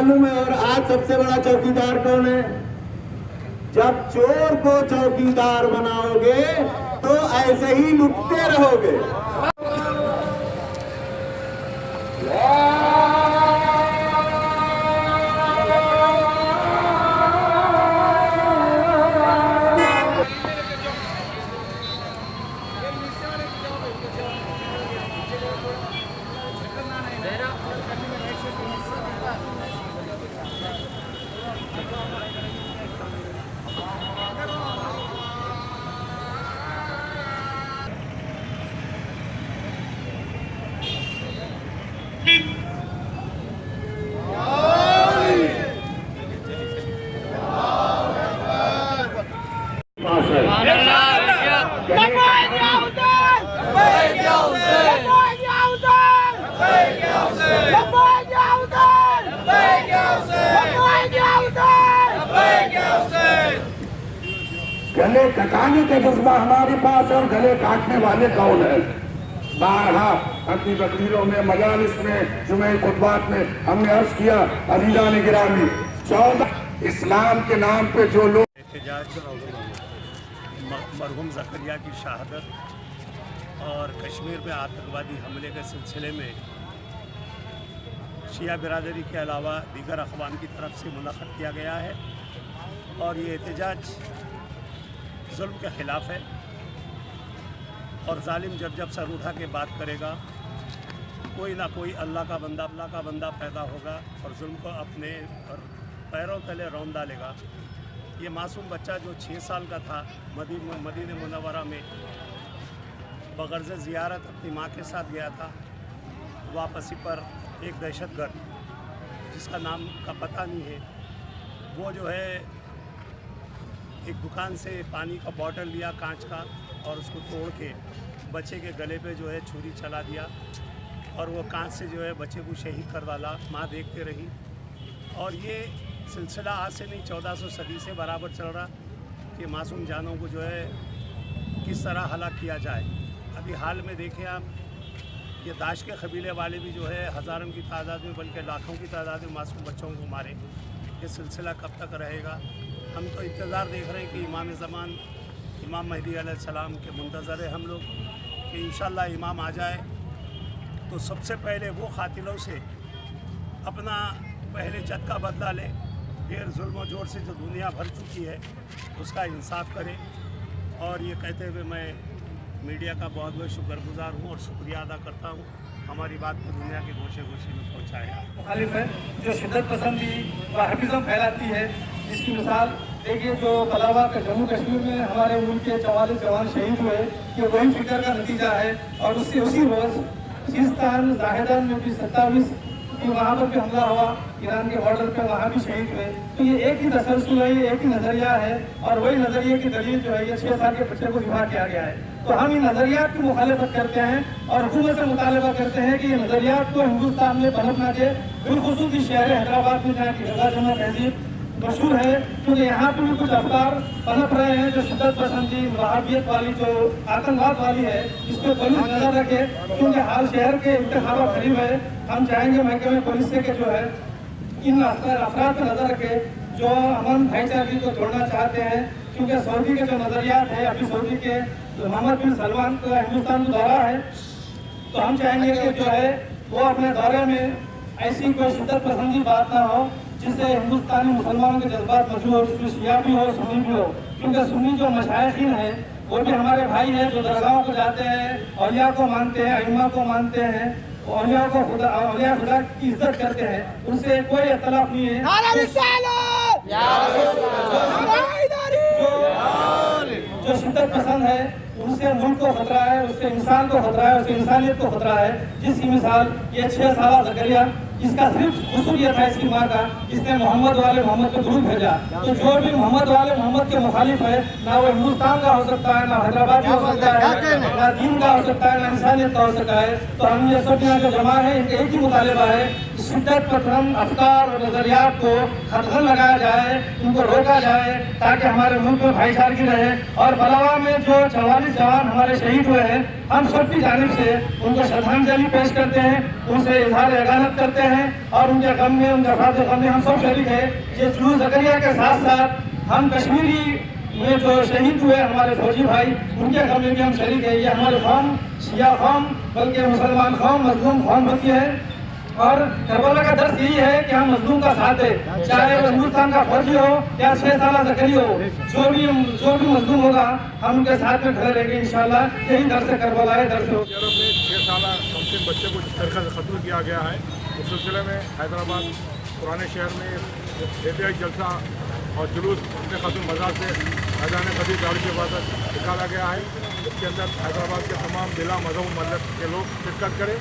मालूम है। और आज सबसे बड़ा चौकीदार कौन है? जब चोर को चौकीदार बनाओगे तो ऐसे ही लुटते रहोगे। गले कटाने का जज्बा हमारे पास और गले काटने वाले कौन है? बारहा अपनी तकरीरों में, मजालिस में, जुमे खुतबात में हमने अर्ज किया, अजीज़ान गिरामी, 14 इस्लाम के नाम पे जो लोग मरहूम ज़करिया की शहादत और कश्मीर में आतंकवादी हमले के सिलसिले में शिया बिरादरी के अलावा दीगर अक़वाम की तरफ से मुनक़्क़द किया गया है। और ये एहतजाज जुल्म के ख़िलाफ़ है। और जालिम जब सर उठा के बात करेगा, कोई ना कोई अल्लाह का बंदा पैदा होगा और जुल्म को अपने पैरों तले रौंद डालेगा। ये मासूम बच्चा जो 6 साल का था, मदीने मुनव्वरा में बग़र्ज़ ज़ियारत अपनी माँ के साथ गया था। वापसी पर एक दहशतगर्द जिसका नाम का पता नहीं है, वो जो है एक दुकान से पानी का बॉटल लिया कांच का और उसको तोड़ के बच्चे के गले पे जो है छुरी चला दिया और वो कांच से जो है बच्चे को शहीद कर डाला। माँ देखते रही। और ये सिलसिला आज से नहीं, 1400 सदी से बराबर चल रहा कि मासूम जानों को जो है किस तरह हलाक किया जाए। अभी हाल में देखें आप, ये दाश के कबीले वाले भी जो है हज़ारों की तादाद में बल्कि लाखों की तादाद में मासूम बच्चों को मारे। ये सिलसिला कब तक रहेगा? हम तो इंतज़ार देख रहे हैं कि इमाम ज़मान इमाम महदी अलैहिस्सलाम के मुंतज़र है हम लोग कि इंशाअल्लाह इमाम आ जाए तो सबसे पहले वो कातिलों से अपना पहले जद का बदला ले, फिर जुल्म जोर से जो दुनिया भर चुकी है उसका इंसाफ करे। और ये कहते हुए मैं मीडिया का बहुत बहुत शुक्रगुजार हूँ और शुक्रिया अदा करता हूँ हमारी बात को दुनिया के गोशे गोशे में पहुँचाया। मुखालिफ है जो शिद्दत पसंदी व हफिज़म फैलाती है, इसकी मिसाल देखिए जो पलावा का जम्मू कश्मीर में हमारे मुल्क के 44 जवान शहीद हुए, ये वही फिक्र का नतीजा है। और उससे उसी रोज़ सिस्तान जाहिदान में भी 27 वहाँ पर भी हमला हुआ, ईरान के बॉर्डर पे, वहाँ भी शहीद हुए। तो ये एक ही तसलसल है, ये एक ही नज़रिया है और वही नज़रिए की दलील जो है ये 6 साल के बच्चे को जिम्मा किया गया है। तो हम इन नज़रियात की मुखालिफत करते हैं और हुकूमत से मुतालबा करते हैं कि ये नज़रियात को हिंदुस्तान में पनपना दे। बिलखुसूस इस शहर हैदराबाद में जहाँ की जगह जमा तहजीब मशहूर है, क्योंकि यहाँ पर भी कुछ अफकार पनप रहे हैं जो शिद्दत पसंदी वहाबियत वाली, जो आतंकवाद वाली है, इस पर पुलिस नज़र रखे। क्योंकि हाल शहर के इंतखाबात करीब है, हम चाहेंगे महकमे पुलिस से कि जो है इन अफराद पर नज़र रखे जो अमन भाईचारे को तोड़ना चाहते हैं। क्योंकि सऊदी के जो नज़रियात है, अभी सऊदी के मोहम्मद बिन सलमान का हिंदुस्तान का दौरा है, तो हम चाहेंगे कि जो है वो अपने दौरे में ऐसी कोई शिद्दत पसंदी बात ना हो जिससे हिंदुस्तानी मुसलमानों के जज्बात मजबूत हो, जिसमें शिया भी हो, सुन्नी भी हो। क्योंकि सुन्नी जो मशाइखीन है वो भी हमारे भाई हैं जो दरगाहों को जाते हैं, औलिया को मानते हैं, अइम्मा को मानते हैं, औलिया को औलिया खुदा की इज्जत करते हैं, उनसे कोई इख्तलाफ नहीं है। जो शिद्दत पसंद है उनसे मुल्क को खतरा है, उससे इंसान को खतरा है, उससे इंसानियत को खतरा है। जिसकी मिसाल ये 6 साल ज़करिया, इसका सिर्फ कसूर यह था इसकी माँ का, इसने मोहम्मद वाले मोहम्मद को दुरूद भेजा। तो जो भी मोहम्मद वाले मोहम्मद के मुखालिफ है, ना वो हिंदुस्तान का हो सकता है, ना हैदराबाद का हो सकता है, ना दीन का हो सकता है, ना इंसानियत का हो सकता है। तो हम ये सब यहाँ जो जमा है इनका एक ही मुतालिबा है, शिद्दत पसंद अफकार और नजरियात को खतरा लगाया जाए, उनको रोका जाए ताकि हमारे मुल्क में भाईचारगी रहे। और पलावा में जो 44 जवान हमारे शहीद हुए हैं, हम सब की जानिब से उनको श्रद्धांजलि पेश करते हैं, उनसे इजहार एगानत करते हैं। हैं और उनके गम में, उनके अफराद गम में हम सब शरीक हैं। ये जुलूस ज़करिया के साथ साथ हम कश्मीरी में जो शहीद हुए हमारे फौजी भाई, उनके गम में भी हम शरीक हैं। ये हमारे कौम शिया कौम, बल्कि मुसलमान कौम, मजलूम कौम बनती है और करबला का दर्श यही है कि हम मजलूम का साथ दें, चाहे वो हिंदुस्तान का फौजी हो या 6 साल ज़करी हो, जो भी मजलूम होगा हम उनके साथ में खड़े रहेंगे इंशाल्लाह। यही दर्स करबला है। दर्स सऊदी अरब में 6 साल मुस्लिम बच्चे को जिस तरीके से कत्ल किया गया है, उस सिलसिले में हैदराबाद पुराने शहर में एहतियाती जलसा और जुलूस अपने खतून मज़ार से मैदान कदी गाड़ी के बाद निकाला गया है। इसके अंदर हैदराबाद के तमाम जिला मजहब मजहब के लोग शिरकत करें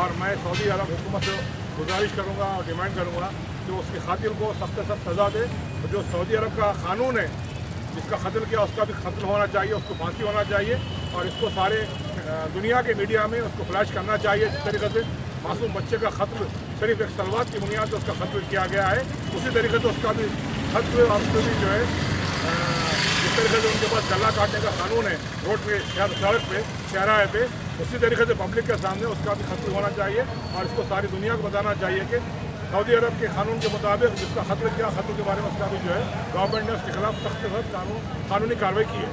और मैं सऊदी अरब हुकूमत से गुजारिश करूँगा और डिमांड करूँगा कि उसके कातिल को सख्त से सख्त सज़ा दे। तो जो सऊदी अरब का कानून है जिसका कत्ल किया उसका भी कत्ल होना चाहिए, उसको फांसी होना चाहिए और इसको सारे दुनिया के मीडिया में उसको फ्लैश करना चाहिए। जिस तरीके से मासूम बच्चे का कत्ल सिर्फ एक सलवात की बुनियाद पर उसका कत्ल किया गया है, उसी तरीके से उसका भी कत्ल और उसको भी जो है जिस तरीके से उनके पास गला काटने का कानून है रोड पे, सड़क पे, शहराए पे, उसी तरीके से पब्लिक के सामने उसका भी कत्ल होना चाहिए और इसको सारी दुनिया को बताना चाहिए कि सऊदी अरब के कानून के मुताबिक जिसका कत्ल किया, कत्ल के बारे में उसका भी जो है गवर्नमेंट ने उसके खिलाफ सख्त से सख्त कानूनी कार्रवाई की है।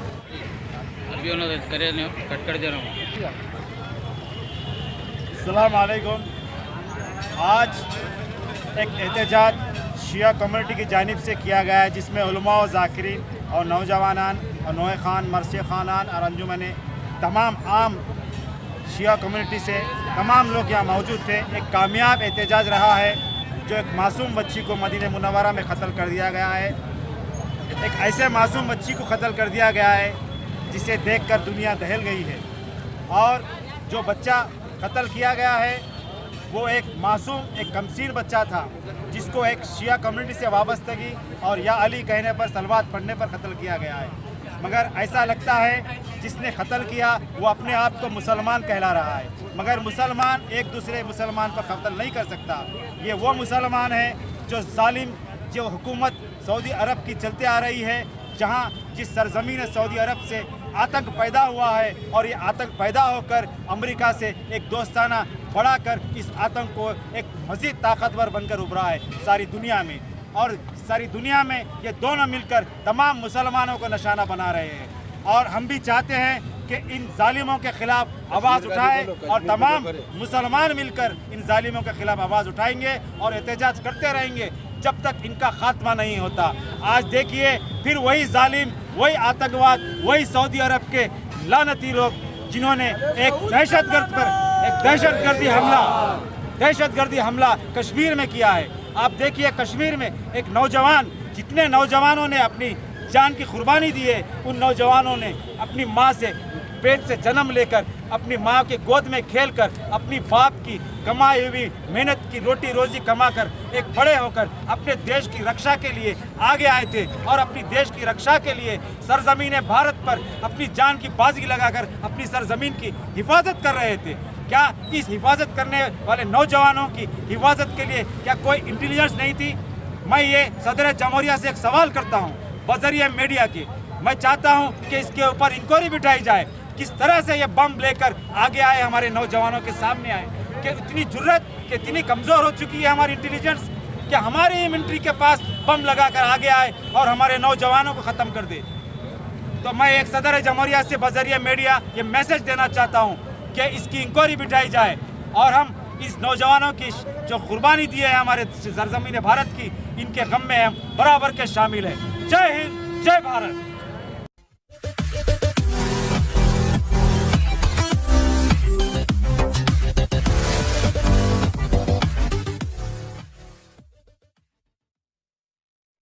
अस्सलाम वालेकुम। आज एक एहतजाज शिया कम्युनिटी की जानिब से किया गया है जिसमें उलमा और ज़ाकिरीन और नौजवानान और नोए खान, मरसे खानान और अंजुमने तमाम आम शिया कम्युनिटी से तमाम लोग यहाँ मौजूद थे। एक कामयाब एहतजाज रहा है जो एक मासूम बच्ची को मदीना मुनव्वरा में कत्ल कर दिया गया है। एक ऐसे मासूम बच्ची को कत्ल कर दिया गया है जिसे देखकर दुनिया दहल गई है और जो बच्चा कत्ल किया गया है वो एक मासूम, एक कमसीन बच्चा था जिसको एक शिया कम्युनिटी से वाबस्तगी और या अली कहने पर, सलवात पढ़ने पर कत्ल किया गया है। मगर ऐसा लगता है जिसने कत्ल किया वो अपने आप को मुसलमान कहला रहा है, मगर मुसलमान एक दूसरे मुसलमान पर कत्ल नहीं कर सकता। ये वो मुसलमान है जो जालिम, जो हुकूमत सऊदी अरब की चलते आ रही है, जहाँ जिस सरजमीन सऊदी अरब से आतंक पैदा हुआ है और ये आतंक पैदा होकर अमेरिका से एक दोस्ताना बढ़ाकर इस आतंक को एक मज़ीद ताकतवर बनकर उभरा है सारी दुनिया में। और सारी दुनिया में ये दोनों मिलकर तमाम मुसलमानों को निशाना बना रहे हैं और हम भी चाहते हैं कि इन जालिमों के खिलाफ आवाज़ उठाए और तमाम मुसलमान मिलकर इन जालिमों के खिलाफ आवाज़ उठाएंगे और एहतजाज करते रहेंगे जब तक इनका खात्मा नहीं होता। आज देखिए फिर वही जालिम, वही आतंकवाद, वही सऊदी अरब के लानती लोग जिन्होंने एक दहशतगर्दी हमला कश्मीर में किया है। आप देखिए कश्मीर में एक नौजवान, जितने नौजवानों ने अपनी जान की कुर्बानी दी है, उन नौजवानों ने अपनी माँ से पेट से जन्म लेकर, अपनी माँ के गोद में खेलकर, अपनी बाप की कमाई हुई मेहनत की रोटी रोजी कमाकर एक बड़े होकर अपने देश की रक्षा के लिए आगे आए थे और अपनी देश की रक्षा के लिए सरजमीन भारत पर अपनी जान की बाजी लगाकर अपनी सरजमीन की हिफाजत कर रहे थे। क्या इस हिफाजत करने वाले नौजवानों की हिफाजत के लिए क्या कोई इंटेलिजेंस नहीं थी? मैं ये सदर जमहूरिया से एक सवाल करता हूँ बजरिया मीडिया के। मैं चाहता हूँ कि इसके ऊपर इंक्वायरी बिठाई जाए, किस तरह से ये बम लेकर आगे आए, हमारे नौजवानों के सामने आए, कि इतनी जुर्रत, कि इतनी कमज़ोर हो चुकी है हमारी इंटेलिजेंस कि हमारे ही मिलिट्री के पास बम लगाकर आगे आए और हमारे नौजवानों को ख़त्म कर दे। तो मैं एक सदर जमहूरिया से बजरिया मीडिया ये मैसेज देना चाहता हूँ कि इसकी इंक्वायरी बिठाई जाए और हम इस नौजवानों की जो कुर्बानी दी है हमारे सरजमीन भारत की, इनके गम में हम बराबर के शामिल हैं। जय हिंद, जय भारत।